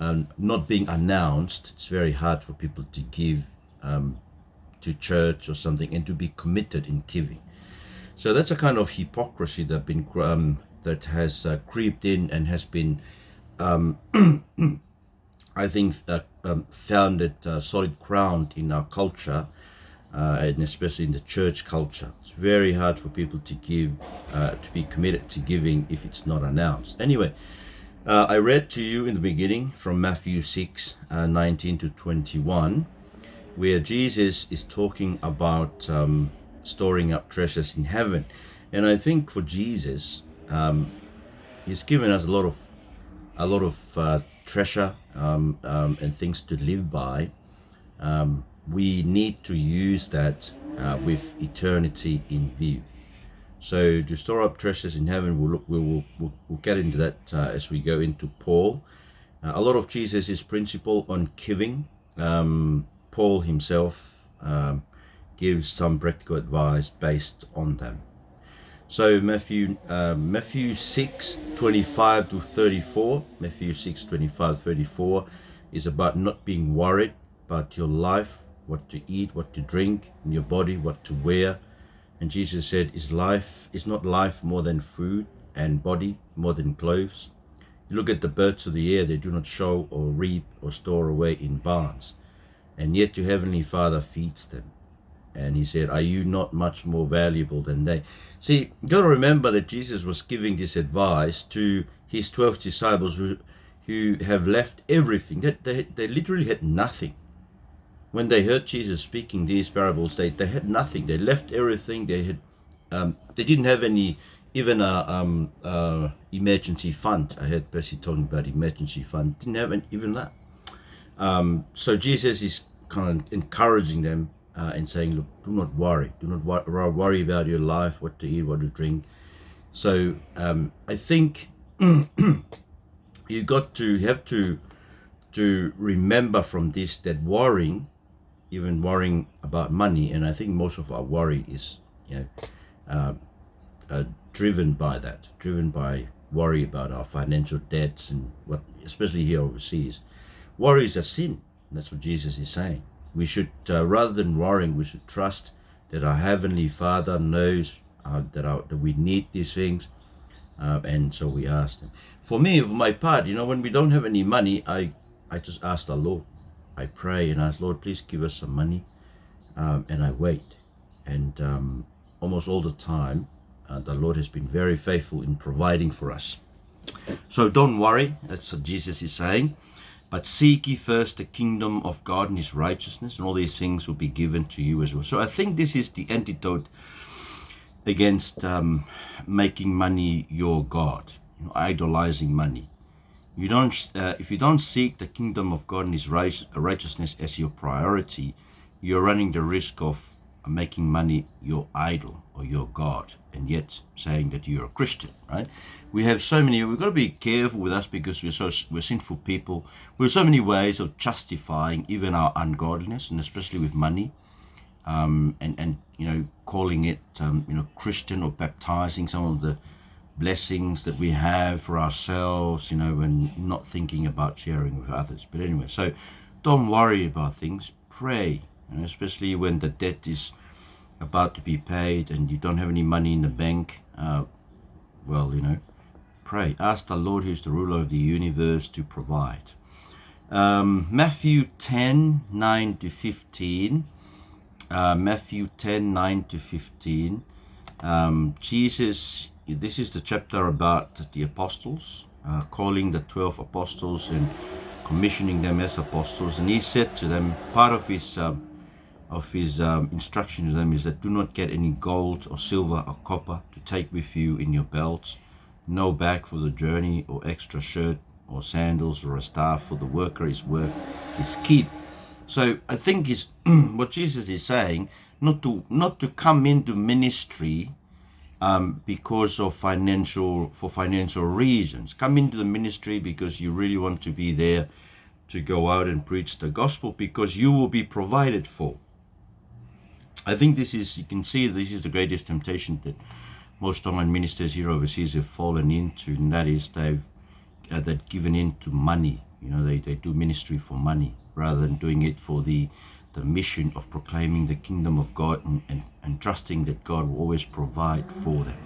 not being announced, it's very hard for people to give to church or something and to be committed in giving. So that's a kind of hypocrisy that has creeped in and has been, I think, founded solid ground in our culture, and especially in the church culture. It's very hard for people to give, to be committed to giving if it's not announced. Anyway, I read to you in the beginning from Matthew 6, 19 to 21, where Jesus is talking about storing up treasures in heaven. And I think for Jesus, he's given us a lot of treasure and things to live by. We need to use that with eternity in view. So to store up treasures in heaven, we'll get into that as we go into Paul. A lot of Jesus' principle on giving. Paul himself gives some practical advice based on them. So Matthew 6:25 to 34. Matthew 6:25-34 is about not being worried about your life, what to eat, what to drink, in your body, what to wear. And Jesus said, is not life more than food, and body more than clothes? You look at the birds of the air, they do not sow or reap or store away in barns, and yet your heavenly Father feeds them. And he said, are you not much more valuable than they? See, you got to remember that Jesus was giving this advice to his 12 disciples who have left everything. They literally had nothing. When they heard Jesus speaking these parables, they had nothing. They left everything. They didn't have even a emergency fund. I heard Percy talking about emergency fund. Didn't have even that. So Jesus is kind of encouraging them and saying, look, do not worry. Do not worry about your life, what to eat, what to drink. So I think you have to remember from this that even worrying about money, and I think most of our worry is driven by worry about our financial debts and what, especially here overseas. Worry is a sin. That's what Jesus is saying. We should, rather than worrying, we should trust that our Heavenly Father knows that we need these things, and so we ask Him. For me, for my part, when we don't have any money, I just ask the Lord. I pray and ask, Lord, please give us some money, and I wait. And almost all the time, the Lord has been very faithful in providing for us. So don't worry, that's what Jesus is saying. But seek ye first the kingdom of God and His righteousness, and all these things will be given to you as well. So I think this is the antidote against making money your God, idolizing money. If you don't seek the kingdom of God and His righteousness as your priority, you're running the risk of making money your idol or your God, and yet saying that you're a Christian, right? We've got to be careful with us because we're sinful people. We have so many ways of justifying even our ungodliness, and especially with money, and calling it Christian, or baptizing some of the blessings that we have for ourselves, and not thinking about sharing with others. But anyway, so don't worry about things. Pray, especially when the debt is about to be paid and you don't have any money in the bank. Pray. Ask the Lord, who's the ruler of the universe, to provide. Matthew 10:9 to 15. Matthew 10:9 to 15. Jesus, this is the chapter about the apostles, calling the 12 apostles and commissioning them as apostles. And he said to them, part of his instruction to them is that do not get any gold or silver or copper to take with you in your belts, no bag for the journey, or extra shirt or sandals, or a staff, for the worker is worth his keep. So I think is what Jesus is saying, not to come into ministry because of financial reasons. Come into the ministry because you really want to be there to go out and preach the gospel, because you will be provided for. I think you can see this is the greatest temptation that most online ministers here overseas have fallen into, and that is they've given in to money. They do ministry for money rather than doing it for the mission of proclaiming the kingdom of God and trusting that God will always provide for them.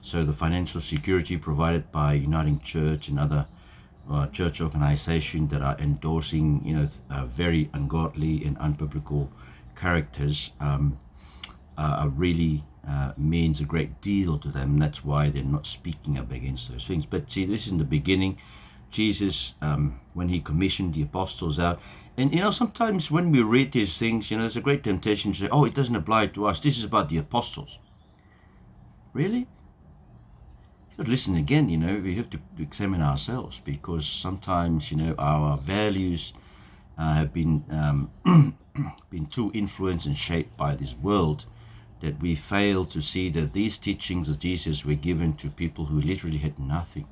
So the financial security provided by Uniting Church and other church organizations that are endorsing, very ungodly and unbiblical characters really means a great deal to them. That's why they're not speaking up against those things. But see, this is in the beginning. Jesus, when he commissioned the apostles out, and sometimes when we read these things, there's a great temptation to say, oh, it doesn't apply to us. This is about the apostles. Really? But listen again, we have to examine ourselves, because sometimes, our values have been been too influenced and shaped by this world, that we fail to see that these teachings of Jesus were given to people who literally had nothing.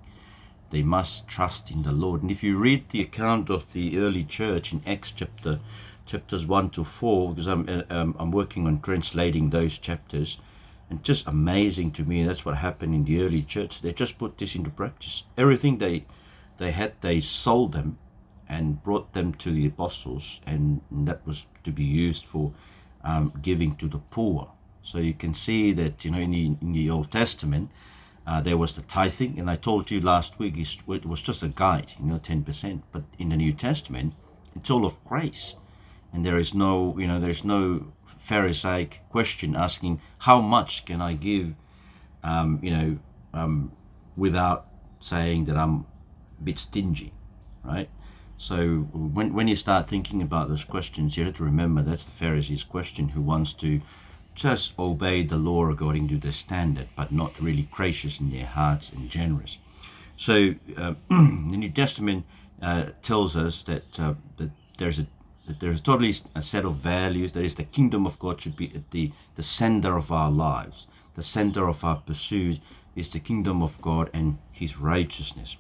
They must trust in the Lord. And if you read the account of the early church in Acts chapters 1 to 4, because I'm working on translating those chapters, and just amazing to me, that's what happened in the early church. They just put this into practice. Everything they had, they sold them and brought them to the apostles, and that was to be used for giving to the poor. So you can see that, in the Old Testament, there was the tithing, and I told you last week it was just a guide, 10%. But in the New Testament, it's all of grace, and there is no, there's no Pharisaic question asking how much can I give, without saying that I'm a bit stingy, right? So when you start thinking about those questions, you have to remember that's the Pharisees' question, who wants to just obey the law according to the standard, but not really gracious in their hearts and generous. So the New Testament tells us that there's totally a set of values. That is, the kingdom of God should be at the center of our lives. The center of our pursuit is the kingdom of God and his righteousness.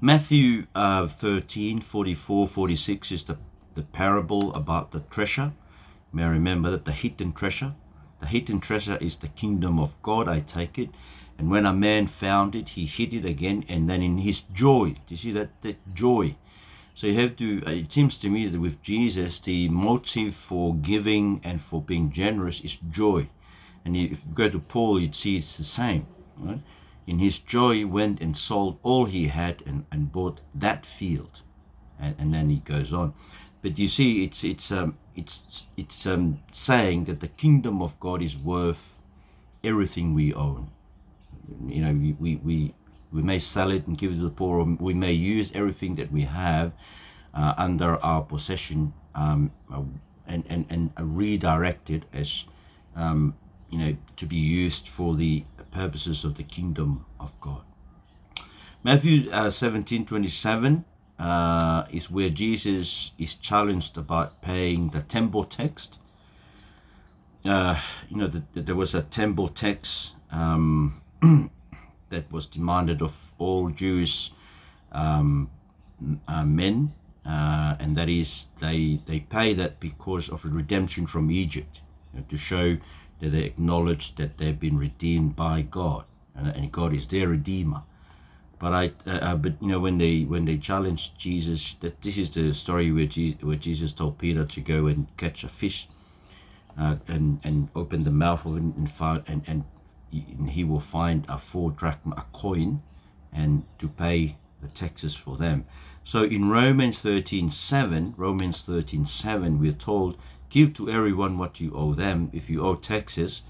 Matthew 13, 44, 46 is the parable about the treasure. You may remember that the hidden treasure is the kingdom of God, I take it. And when a man found it, he hid it again, and then in his joy, do you see that joy? So you have to, it seems to me that with Jesus, the motive for giving and for being generous is joy. And if you go to Paul, you'd see it's the same, right? In his joy, he went and sold all he had and bought that field. And then he goes on. But you see, it's saying that the kingdom of God is worth everything we own. We may sell it and give it to the poor, or we may use everything that we have under our possession and redirect it as to be used for the purposes of the kingdom of God. Matthew 17:27 is where Jesus is challenged about paying the temple tax. There was a temple tax that was demanded of all Jewish men, and that is they pay that because of the redemption from Egypt, to show that they acknowledge that they've been redeemed by God, and God is their redeemer. But when they challenged Jesus, that this is the story where Jesus told Peter to go and catch a fish, and open the mouth of it and he will find a 4 drachma, a coin, and to pay the taxes for them. So in Romans 13:7, we're told, give to everyone what you owe them. If you owe taxes,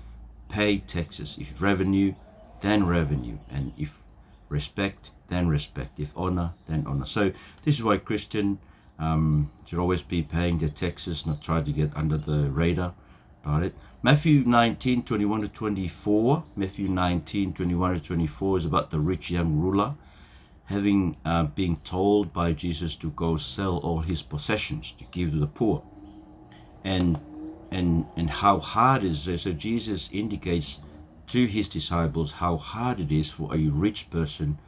pay taxes. If revenue, then revenue. And if respect, then respect. If honor, then honor. So this is why Christian should always be paying their taxes, not try to get under the radar about it. Matthew 19:21-24. Matthew 19:21-24 is about the rich young ruler having being told by Jesus to go sell all his possessions to give to the poor, and how hard it is. So Jesus indicates to his disciples how hard it is for a rich person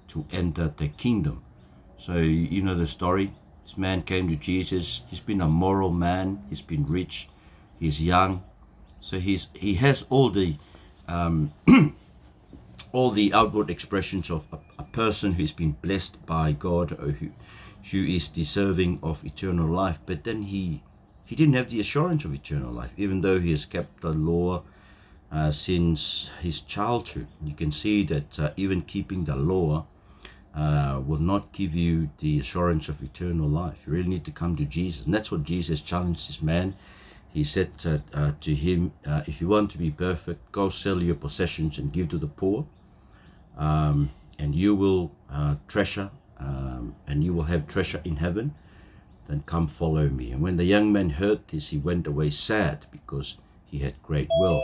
to enter the kingdom. So you know the story. This man came to Jesus. He's been a moral man. He's been rich. He's young. So he has all the all the outward expressions of a person who's been blessed by God, or who is deserving of eternal life. But then he didn't have the assurance of eternal life, even though he has kept the law since his childhood. You can see that even keeping the law will not give you the assurance of eternal life. You really need to come to Jesus. And that's what Jesus challenged this man. He said to him, if you want to be perfect, go sell your possessions and give to the poor, and you will treasure, and you will have treasure in heaven. Then come follow me. And when the young man heard this, he went away sad, because he had great wealth.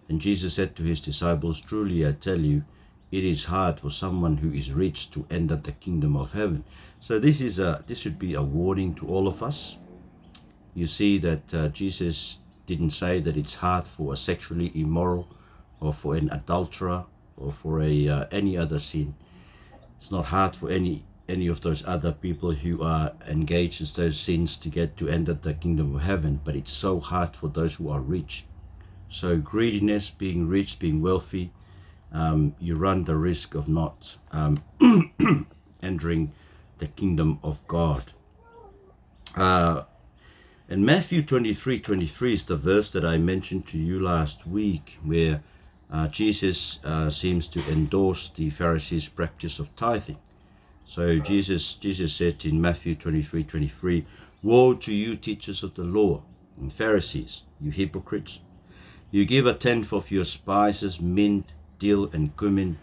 Then Jesus said to his disciples, truly I tell you, it is hard for someone who is rich to enter the kingdom of heaven. So this should be a warning to all of us. You see that Jesus didn't say that it's hard for a sexually immoral, or for an adulterer, or for any other sin. It's not hard for any of those other people who are engaged in those sins to enter the kingdom of heaven, but it's so hard for those who are rich. So greediness, being rich, being wealthy, you run the risk of not entering the kingdom of God. And Matthew 23:23 is the verse that I mentioned to you last week, where Jesus seems to endorse the Pharisees' practice of tithing. So Jesus said in Matthew 23:23, woe to you, teachers of the law and Pharisees, you hypocrites! You give a tenth of your spices, mint, dill, and cumin,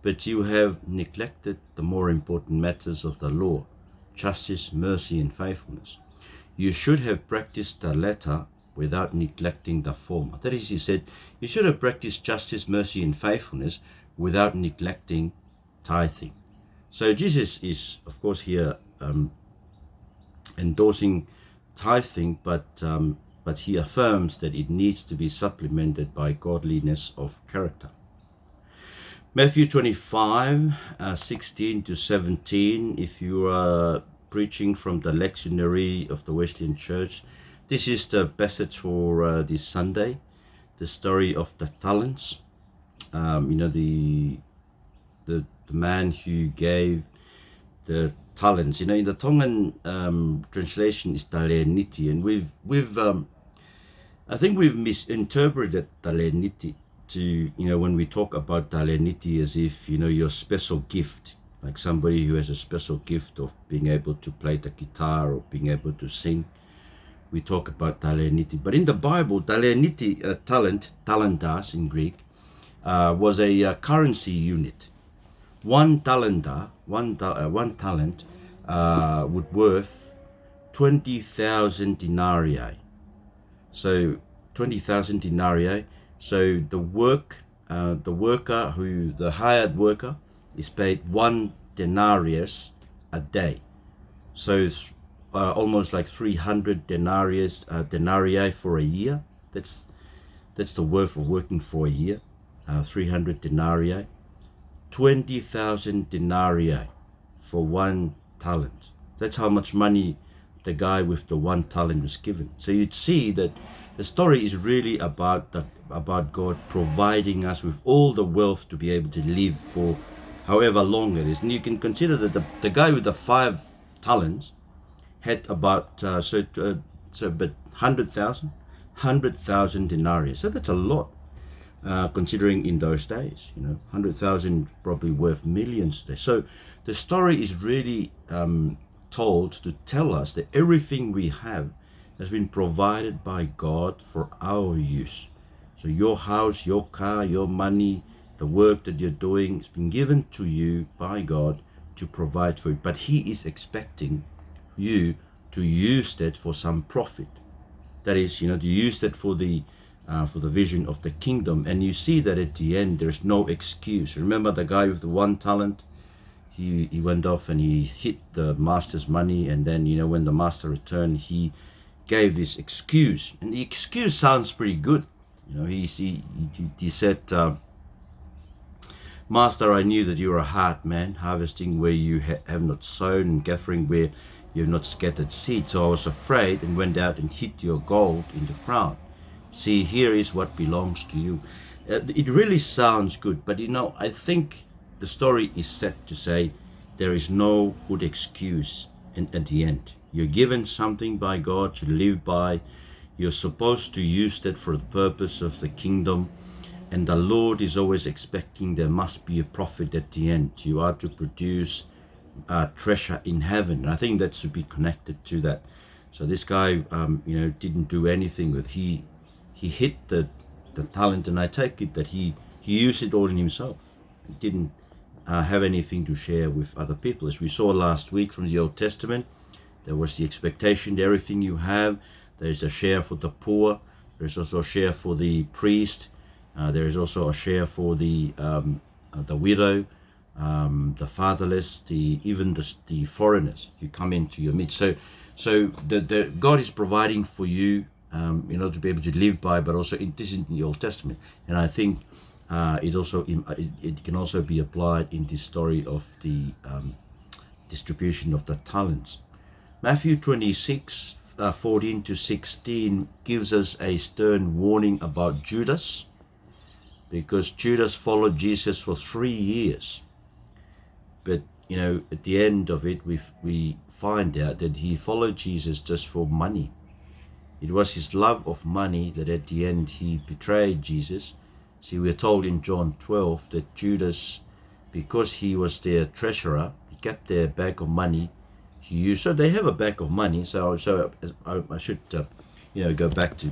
but you have neglected the more important matters of the law, justice, mercy, and faithfulness. You should have practiced the latter without neglecting the former. That is, he said, you should have practiced justice, mercy, and faithfulness without neglecting tithing. So Jesus is, of course, here endorsing tithing, but he affirms that it needs to be supplemented by godliness of character. Matthew 25, 16 to 17, if you are preaching from the lectionary of the Wesleyan Church, this is the passage for this Sunday, the story of the talents. The man who gave the talents. In the Tongan translation is taleniti, and I think we've misinterpreted taleniti to, when we talk about taleniti as if, your special gift, like somebody who has a special gift of being able to play the guitar or being able to sing. We talk about taleniti. But in the Bible, taleniti, talent, talentas in Greek, was a currency unit. One talent would worth 20,000 denarii. So 20,000 denarii. So the hired worker is paid 1 denarius a day. So almost like 300 denarii for a year. That's the worth of working for a year. 300 denarii. 20,000 denarii for 1 talent. That's how much money the guy with the 1 talent was given. So you'd see that the story is really about God providing us with all the wealth to be able to live for however long it is. And you can consider that the guy with the 5 talents had about 100,000 denarii. So that's a lot. Considering in those days, 100,000 probably worth millions today. So the story is really told to tell us that everything we have has been provided by God for our use. So your house, your car, your money, the work that you're doing, has been given to you by God to provide for it. But He is expecting you to use that for some profit. That is, to use that for the vision of the kingdom. And you see that at the end, there's no excuse. Remember the guy with the 1 talent? He went off and he hid the master's money, and then, when the master returned, he gave this excuse. And the excuse sounds pretty good. He said, Master, I knew that you are a hard man, harvesting where you have not sown and gathering where you have not scattered seed. So I was afraid and went out and hid your gold in the ground. See, here is what belongs to you. It really sounds good, but I think the story is set to say there is no good excuse at the end. You're given something by God to live by. You're supposed to use that for the purpose of the kingdom. And the Lord is always expecting there must be a profit at the end. You are to produce treasure in heaven. And I think that should be connected to that. So this guy, didn't do anything with. He hid the talent, and I take it that he used it all in himself. He didn't have anything to share with other people. As we saw last week from the Old Testament, there was the expectation that everything you have, there is a share for the poor. There is also a share for the priest. There is also a share for the widow, the fatherless, even the foreigners who come into your midst. So the God is providing for you, to be able to live by, but also this is in the Old Testament, and I think it can also be applied in the story of the distribution of the talents. Matthew 26, 14 to 16 gives us a stern warning about Judas, because Judas followed Jesus for 3 years. But, at the end of it, we find out that he followed Jesus just for money. It was his love of money that at the end he betrayed Jesus. See, we're told in John 12 that Judas, because he was their treasurer, he kept their bag of money. So they have a bag of money. So I should, go back to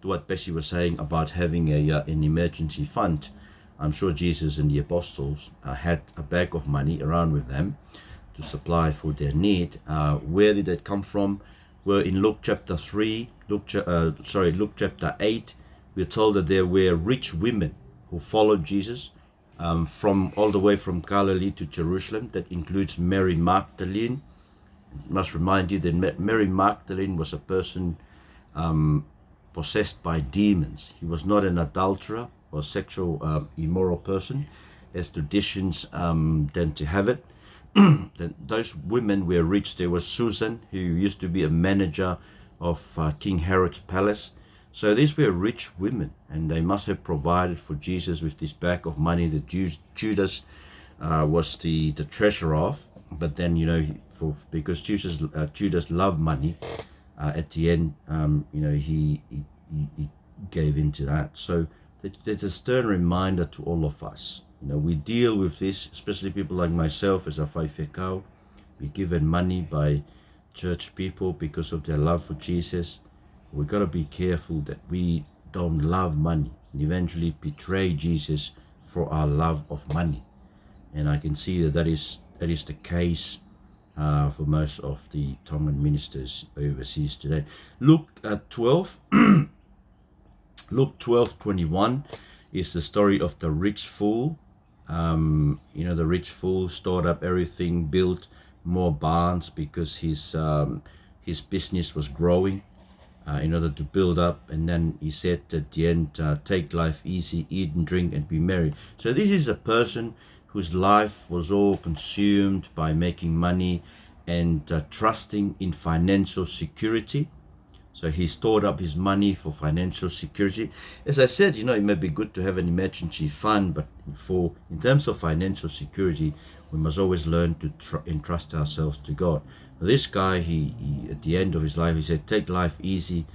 to what Bessie was saying about having an emergency fund. I'm sure Jesus and the apostles had a bag of money around with them to supply for their need. Where did that come from? Well, in Luke chapter 8, we're told that there were rich women who followed Jesus from all the way from Galilee to Jerusalem. That includes Mary Magdalene. I must remind you that Mary Magdalene was a person possessed by demons. He was not an adulterer or sexual immoral person, as traditions tend to have it. Then those women were rich. There was Susan, who used to be a manager of King Herod's palace. So these were rich women, and they must have provided for Jesus with this bag of money that Judas was the treasurer of. But then, because Judas loved money, at the end, he gave into that. So there's a stern reminder to all of us. We deal with this, especially people like myself as a whaifekau. We're given money by church people because of their love for Jesus. We've got to be careful that we don't love money and eventually betray Jesus for our love of money. And I can see that is the case for most of the Tongan ministers overseas today. Luke 12, Luke 12:21 is the story of the rich fool. The rich fool stored up everything, built more barns because his business was growing in order to build up. And then he said at the end, take life easy, eat and drink and be merry. So this is a person whose life was all consumed by making money and trusting in financial security. So he stored up his money for financial security. As I said, it may be good to have an emergency fund, but in terms of financial security, we must always learn to entrust ourselves to God. This guy, he at the end of his life, he said, take life easy,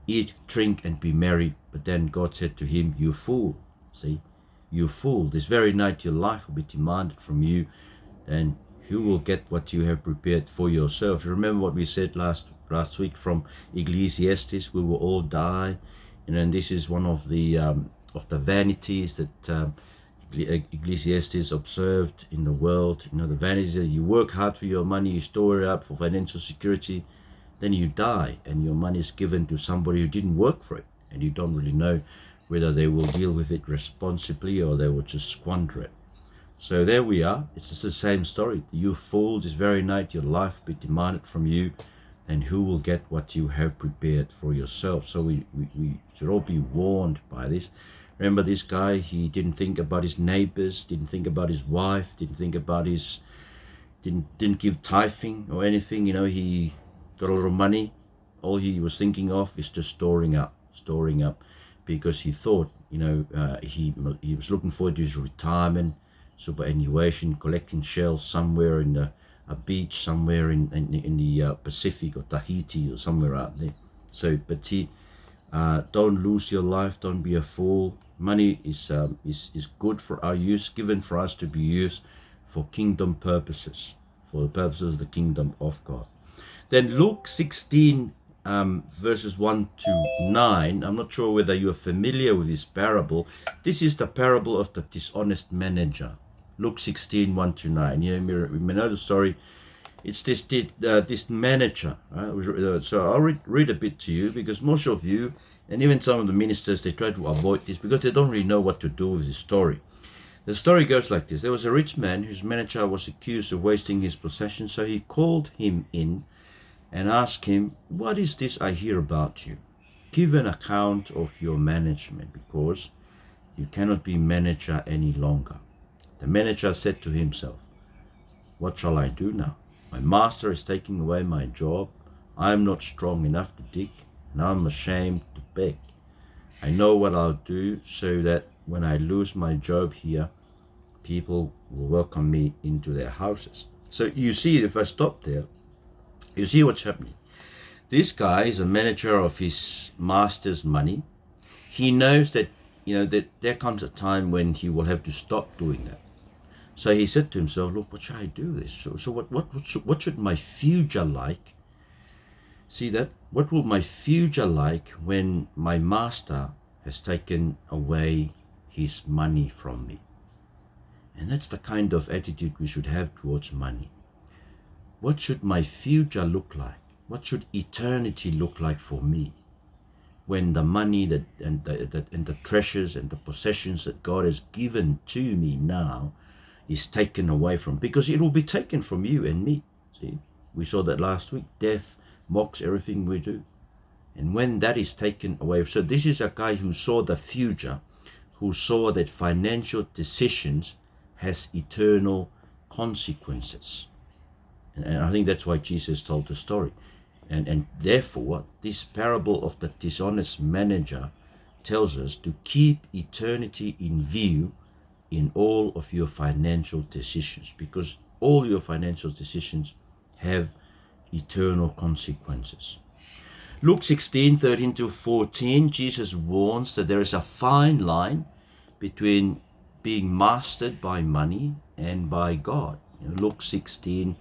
eat, drink, and be merry. But then God said to him, you fool, see, you fool, this very night your life will be demanded from you, and who will get what you have prepared for yourself? Remember what we said last week from Ecclesiastes, we will all die. And this is one of the vanities that Ecclesiastes observed in the world. The vanity that you work hard for your money, you store it up for financial security, then you die and your money is given to somebody who didn't work for it, and you don't really know whether they will deal with it responsibly or they will just squander it. So there we are. It's just the same story. You fool, this very night your life will be demanded from you, and who will get what you have prepared for yourself? So we should all be warned by this. Remember, this guy, he didn't think about his neighbors, didn't think about his wife, didn't think about didn't give tithing or anything. He got a lot of money. All he was thinking of is just storing up. because he thought, he was looking forward to his retirement, superannuation, collecting shells somewhere in a beach somewhere in the Pacific or Tahiti or somewhere out there. So, but don't lose your life. Don't be a fool. Money is good for our use, given for us to be used for kingdom purposes, for the purposes of the kingdom of God. Then Luke 16, verses 1 to 9. I'm not sure whether you are familiar with this parable. This is the parable of the dishonest manager. Luke 16, 1 to 9. You may know the story. It's this manager. Right? So I'll read a bit to you, because most of you, and even some of the ministers, they try to avoid this because they don't really know what to do with this story. The story goes like this. There was a rich man whose manager was accused of wasting his possessions, so he called him in and asked him, "What is this I hear about you? Give an account of your management, because you cannot be manager any longer." The manager said to himself, "What shall I do now? My master is taking away my job. I am not strong enough to dig, and I am ashamed to beg. I know what I'll do so that when I lose my job here, people will welcome me into their houses." So you see, if I stop there, you see what's happening. This guy is a manager of his master's money. He knows that, that there comes a time when he will have to stop doing that. So he said to himself, "Look, what should I do this? So what should my future like? See that? What will my future like when my master has taken away his money from me?" And that's the kind of attitude we should have towards money. What should my future look like? What should eternity look like for me when the money and the treasures and the possessions that God has given to me now is taken away from? Because it will be taken from you and me. See, we saw that last week. Death mocks everything we do. And when that is taken away, so this is a guy who saw the future, who saw that financial decisions has eternal consequences. And I think that's why Jesus told the story. And therefore, this parable of the dishonest manager tells us to keep eternity in view in all of your financial decisions, because all your financial decisions have eternal consequences. Luke 16, 13 to 14, Jesus warns that there is a fine line between being mastered by money and by God. Luke 16,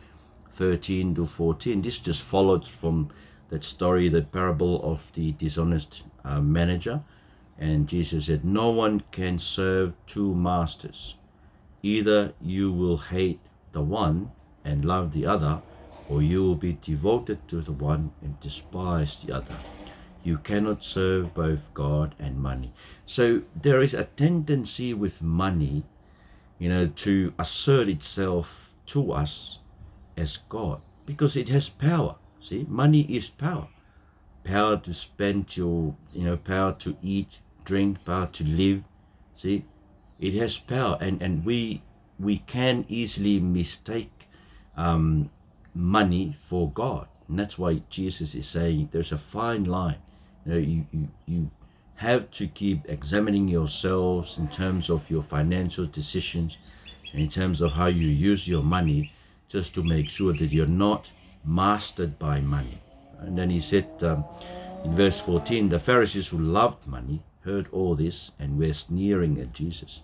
13 to 14. This just followed from that story, the parable of the dishonest manager. And Jesus said, "No one can serve two masters. Either you will hate the one and love the other, or you will be devoted to the one and despise the other. You cannot serve both God and money." So there is a tendency with money, to assert itself to us as God, because it has power. See, money is power. Power to spend your, power to eat, drink, power to live. See, it has power, and we can easily mistake money for God. And that's why Jesus is saying there's a fine line. You have to keep examining yourselves in terms of your financial decisions and in terms of how you use your money, just to make sure that you're not mastered by money. And then he said in verse 14, the Pharisees who loved money heard all this and were sneering at Jesus.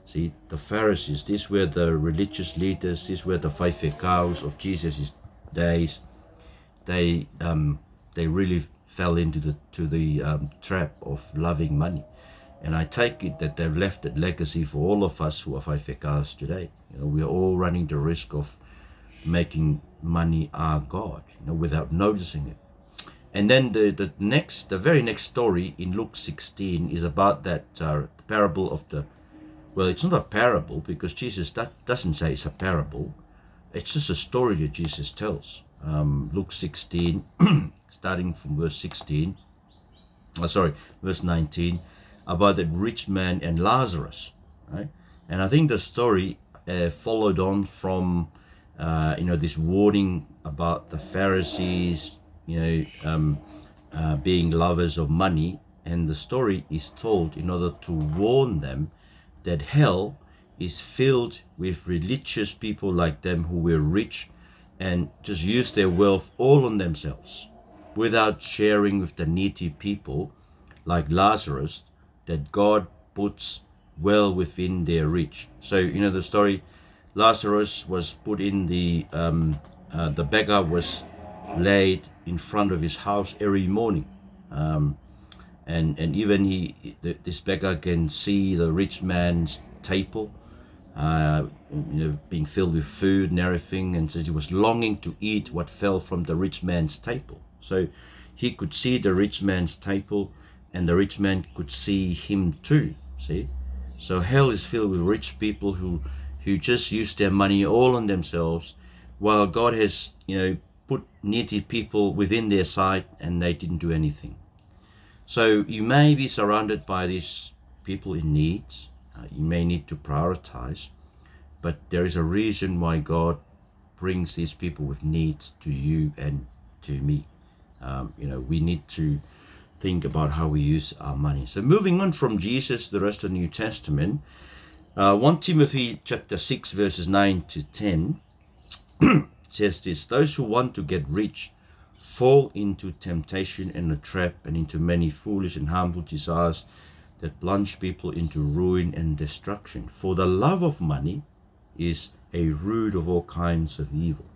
See, the Pharisees, these were the religious leaders, these were the faifekaus of Jesus' days. They really fell into the trap of loving money. And I take it that they've left that legacy for all of us who are faifekaus today. We are all running the risk of making money our God, without noticing it. And then the very next story in Luke 16 is about that parable of the, well, it's not a parable because Jesus doesn't say it's a parable. It's just a story that Jesus tells. Luke 16, starting from verse 19, about the rich man and Lazarus, right? And I think the story followed on from this warning about the Pharisees, being lovers of money, and the story is told in order to warn them that hell is filled with religious people like them who were rich and just use their wealth all on themselves without sharing with the needy people like Lazarus that God puts well within their reach. So, you know the story, Lazarus was put in the beggar was laid in front of his house every morning. And even this beggar can see the rich man's table, being filled with food and everything, and says he was longing to eat what fell from the rich man's table. So he could see the rich man's table, and the rich man could see him too. See, so hell is filled with rich people who just use their money all on themselves, while God has put needy people within their sight, and they didn't do anything. So you may be surrounded by these people in need. You may need to prioritize, but there is a reason why God brings these people with needs to you and to me. We need to think about how we use our money. So moving on from Jesus, the rest of the New Testament, 1 Timothy chapter 6 verses 9 to 10 says this: those who want to get rich fall into temptation and a trap, and into many foolish and harmful desires that plunge people into ruin and destruction. For the love of money is a root of all kinds of evil.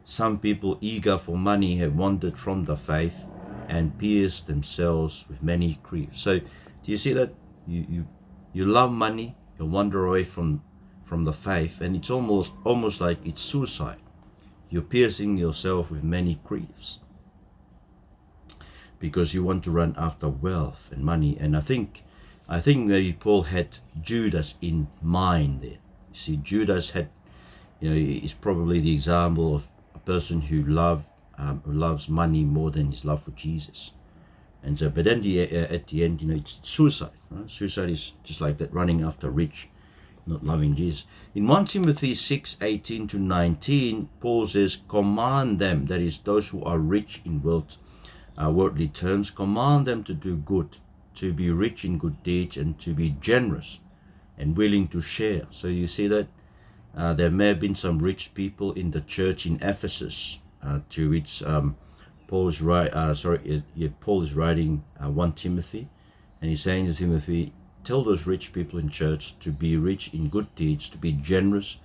Some people eager for money have wandered from the faith and pierced themselves with many griefs. So do you see that? You love money, you wander away from the faith, and it's almost like it's suicide. You're piercing yourself with many griefs because you want to run after wealth and money. And I think maybe Paul had Judas in mind there. You see, Judas had, is probably the example of a person who loves money more than his love for Jesus. And so, but then at the end, it's suicide. Right? Suicide is just like that, running after rich, not loving Jesus. In 1 Timothy 6, 18 to 19, Paul says, command them, that is, those who are rich in worldly terms, command them to do good, to be rich in good deeds, and to be generous and willing to share. So you see that there may have been some rich people in the church in Ephesus, to which Paul is writing 1 Timothy, and he's saying to Timothy, tell those rich people in church to be rich in good deeds, to be generous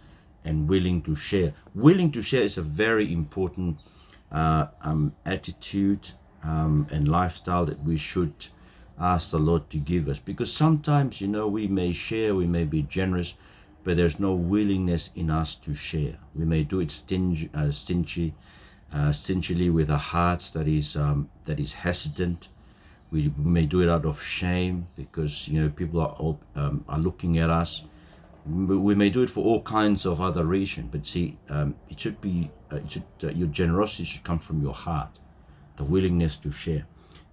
and willing to share. Willing to share is a very important attitude and lifestyle that we should ask the Lord to give us, because sometimes we may share, we may be generous, but there's no willingness in us to share. We may do it stingily with a heart that is hesitant. We may do it out of shame because people are looking at us. We may do it for all kinds of other reasons, but see, it should be your generosity should come from your heart, the willingness to share.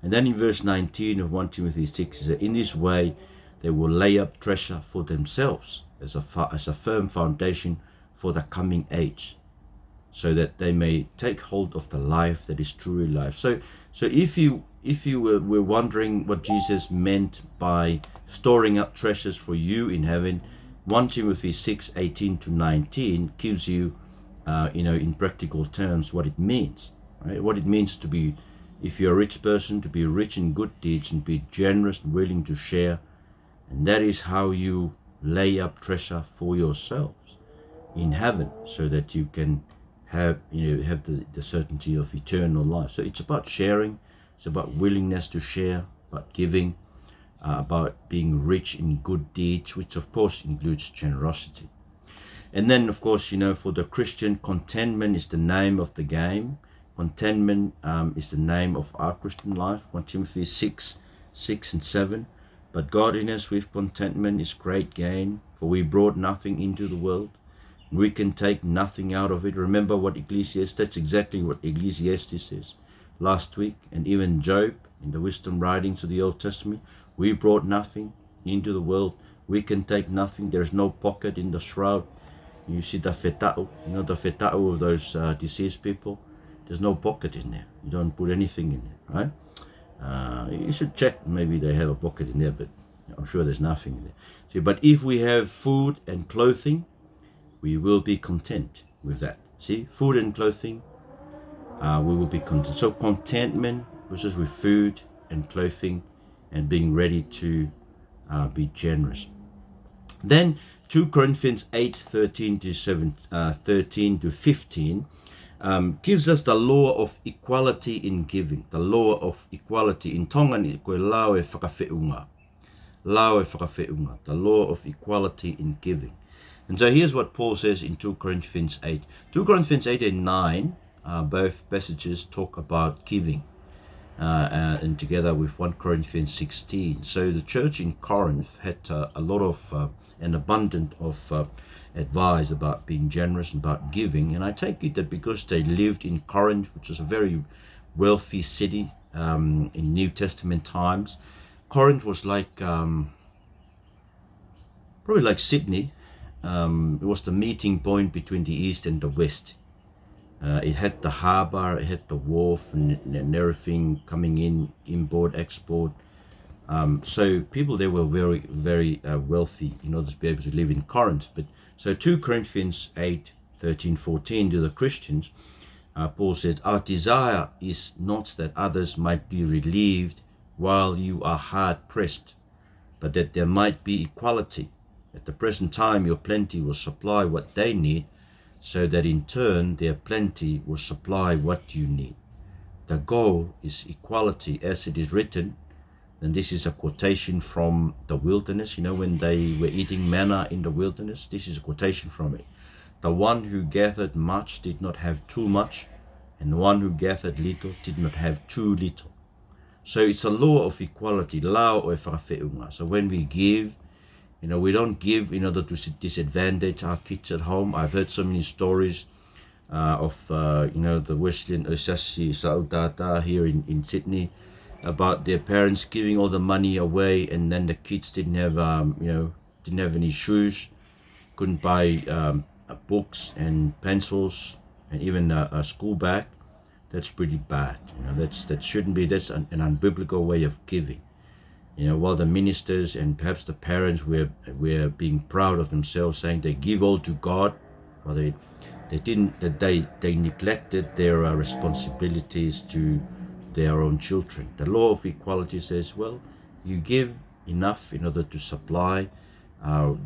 And then in verse 19 of 1 Timothy 6 is that in this way they will lay up treasure for themselves as a firm foundation for the coming age, so that they may take hold of the life that is truly life. So if you were wondering what Jesus meant by storing up treasures for you in heaven, 1 Timothy 6, 18 to 19 gives you, in practical terms, what it means. Right? What it means to be, if you're a rich person, to be rich in good deeds and be generous and willing to share. And that is how you lay up treasure for yourselves in heaven, so that you can have the certainty of eternal life. So it's about sharing, it's about willingness to share, about giving, about being rich in good deeds, which of course includes generosity. And then of course, for the Christian, contentment is the name of the game. Contentment is the name of our Christian life. 1 Timothy 6 and 7. But godliness with contentment is great gain, for we brought nothing into the world, and we can take nothing out of it. Remember what that's exactly what Ecclesiastes says last week, and even Job in the wisdom writings of the Old Testament. We brought nothing into the world, we can take nothing. There's no pocket in the shroud. You see the feta'u, the feta'u of those deceased people. There's no pocket in there. You don't put anything in there, right? You should check, maybe they have a pocket in there, but I'm sure there's nothing in there. See, but if we have food and clothing, we will be content with that. See, food and clothing, we will be content. So contentment versus with food and clothing and being ready to be generous. Then 2 Corinthians 8:13 to 15 gives us the law of equality in giving. The law of equality in Tongan koe lao e whakawhiunga. Lao e whakawhiunga. The law of equality in giving. And so here's what Paul says in 2 Corinthians 8. 2 Corinthians 8 and 9, both passages talk about giving. And together with 1 Corinthians 16. So the church in Corinth had a lot of, an abundance of advice about being generous and about giving. And I take it that because they lived in Corinth, which was a very wealthy city in New Testament times, Corinth was like, probably like Sydney. It was the meeting point between the East and the West. It had the harbour, it had the wharf and everything coming in, import, export. So people there were very, very wealthy in order to be able to live in Corinth. But so 2 Corinthians 8:13, 14 to the Christians, Paul says, our desire is not that others might be relieved while you are hard pressed, but that there might be equality. At the present time, your plenty will supply what they need, so that in turn their plenty will supply what you need. The goal is equality as it is written, and this is a quotation from the wilderness, when they were eating manna in the wilderness. This is a quotation from it. The one who gathered much did not have too much, and the one who gathered little did not have too little. So it's a law of equality, lao o e whakawhiunga. So when we give, we don't give in order to disadvantage our kids at home. I've heard so many stories of, the Wesleyan Osasi Saudata here in Sydney about their parents giving all the money away, and then the kids didn't have, didn't have any shoes, couldn't buy books and pencils, and even a school bag. That's pretty bad. That shouldn't be. That's an unbiblical way of giving. While the ministers and perhaps the parents were being proud of themselves, saying they give all to God, well, they neglected their responsibilities to their own children. The law of equality says, well, you give enough in order to supply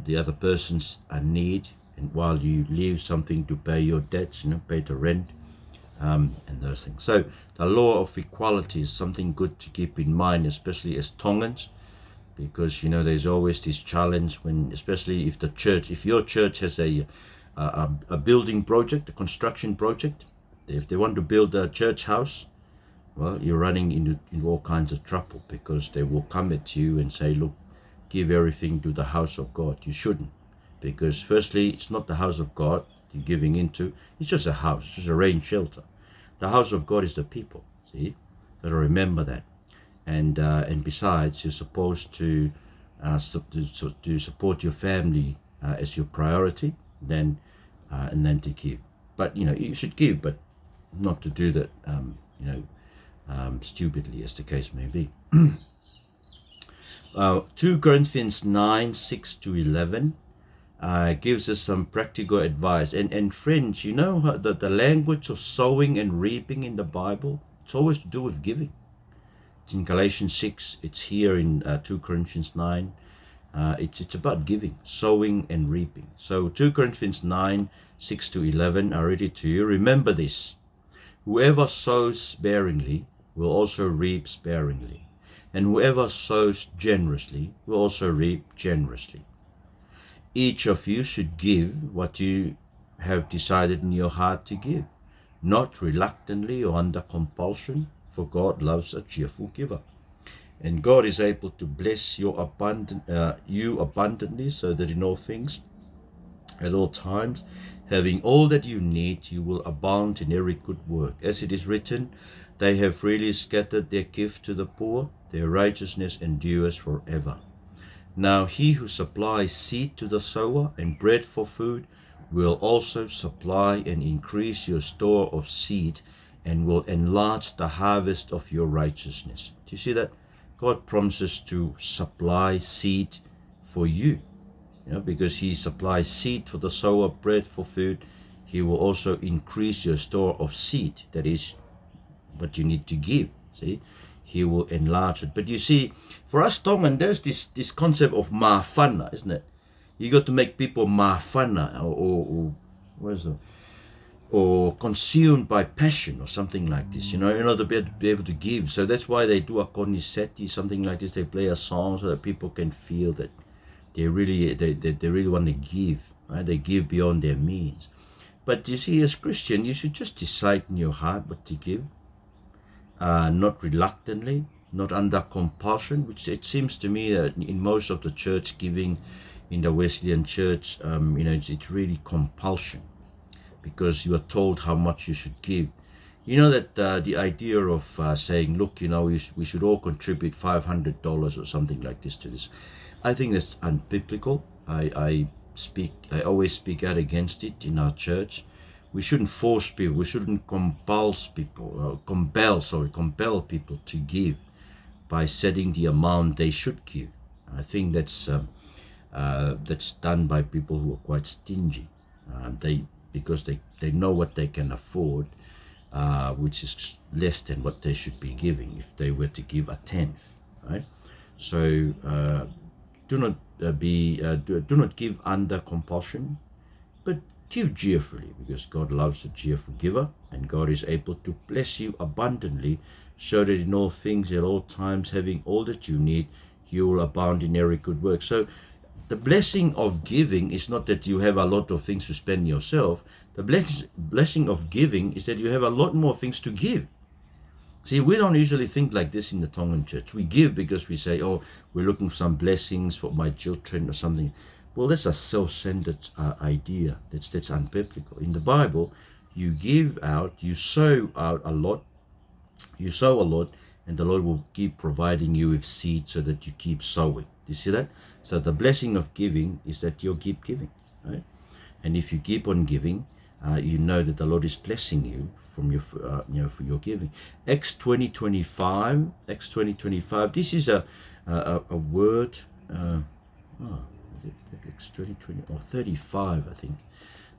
the other person's need, and while you leave something to pay your debts, pay the rent, and those things. So the law of equality is something good to keep in mind, especially as Tongans, because there's always this challenge when, especially if your church has a building project, a construction project, if they want to build a church house, well, you're running into all kinds of trouble, because they will come at you and say, look, give everything to the house of God. You shouldn't, because firstly, it's not the house of God you're giving into. It's just a house, it's just a rain shelter. The house of God is the people. See, got to remember that. And besides, you're supposed to support your family as your priority, and then to give. But you should give, but not to do that stupidly, as the case may be. 2 Corinthians 9:6 to 11 gives us some practical advice. And friends, the language of sowing and reaping in the Bible, it's always to do with giving. It's in Galatians 6, it's here in 2 Corinthians 9. It's about giving, sowing and reaping. So 2 Corinthians 9:6 to 11, I read it to you. Remember this: whoever sows sparingly will also reap sparingly, and whoever sows generously will also reap generously. Each of you should give what you have decided in your heart to give, not reluctantly or under compulsion, for God loves a cheerful giver. And God is able to bless you abundantly, so that in all things, at all times, having all that you need, you will abound in every good work. As it is written, they have freely scattered their gift to the poor, their righteousness endures forever. Now he who supplies seed to the sower and bread for food will also supply and increase your store of seed and will enlarge the harvest of your righteousness. Do you see that? God promises to supply seed for you, because he supplies seed for the sower, bread for food. He will also increase your store of seed. That is what you need to give. See, he will enlarge it. But you see, for us Tongan, there's this concept of mafana, isn't it? You got to make people mafana, or what is it? Or consumed by passion or something like this, in order to be able to give. So that's why they do a koniseti, something like this. They play a song so that people can feel that they really want to give, right? They give beyond their means. But you see, as Christian, you should just decide in your heart what to give, not reluctantly, not under compulsion, which it seems to me that in most of the church giving in the Wesleyan church, it's really compulsion, because you are told how much you should give. You know that the idea of saying, look, we should all contribute $500 or something like this to this, I think that's unbiblical. I always speak out against it in our church. We shouldn't force people. We shouldn't compel people to give by setting the amount they should give. I think that's done by people who are quite stingy. Because they know what they can afford, which is less than what they should be giving if they were to give a tenth, right? So do not give under compulsion, but give cheerfully, because God loves a cheerful giver, and God is able to bless you abundantly, so that in all things, at all times, having all that you need, you will abound in every good work. So the blessing of giving is not that you have a lot of things to spend yourself. The blessing of giving is that you have a lot more things to give. See, we don't usually think like this in the Tongan church. We give because we say, oh, we're looking for some blessings for my children or something. Well, that's a self-centered idea. That's unbiblical. In the Bible, you give out, you sow out a lot, and the Lord will keep providing you with seed so that you keep sowing. Do you see that? So the blessing of giving is that you'll keep giving, right? And if you keep on giving, you know that the Lord is blessing you from your, for your giving. Acts 20:25. Acts 20:25. This is a word. Acts 20:20 or 35, I think.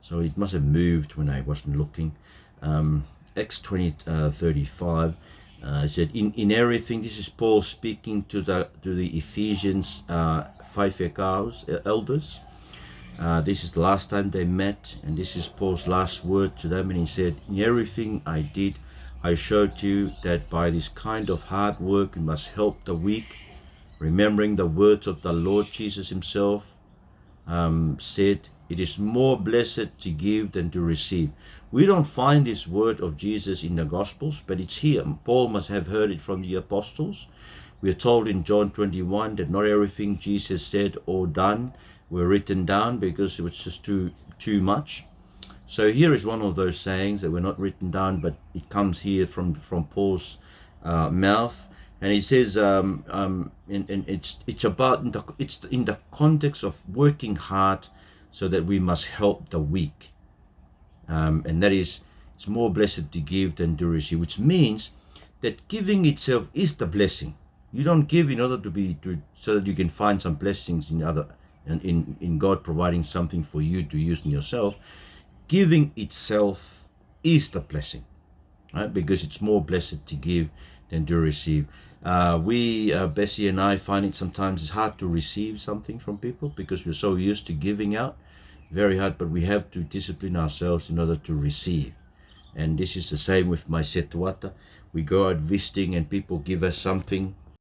So it must have moved when I wasn't looking. Acts 20:35. It said, in everything. This is Paul speaking to the Ephesians 5 elders. This is the last time they met, and this is Paul's last word to them, and he said, in everything I did, I showed you that by this kind of hard work we must help the weak, remembering the words of the Lord Jesus himself said, it is more blessed to give than to receive. We don't find this word of Jesus in the Gospels, but it's here. Paul must have heard it from the apostles. We are told in John 21 that not everything Jesus said or done were written down because it was just too much. So here is one of those sayings that were not written down, but it comes here from Paul's mouth, and it says, and it's about it's in the context of working hard, so that we must help the weak, and that is, it's more blessed to give than to receive, which means that giving itself is the blessing. You don't give in order so that you can find some blessings in God providing something for you to use in yourself. Giving itself is the blessing, right? Because it's more blessed to give than to receive. Bessie and I find it sometimes it's hard to receive something from people because we're so used to giving out. Very hard, but we have to discipline ourselves in order to receive. And this is the same with my setuata. We go out visiting and people give us something,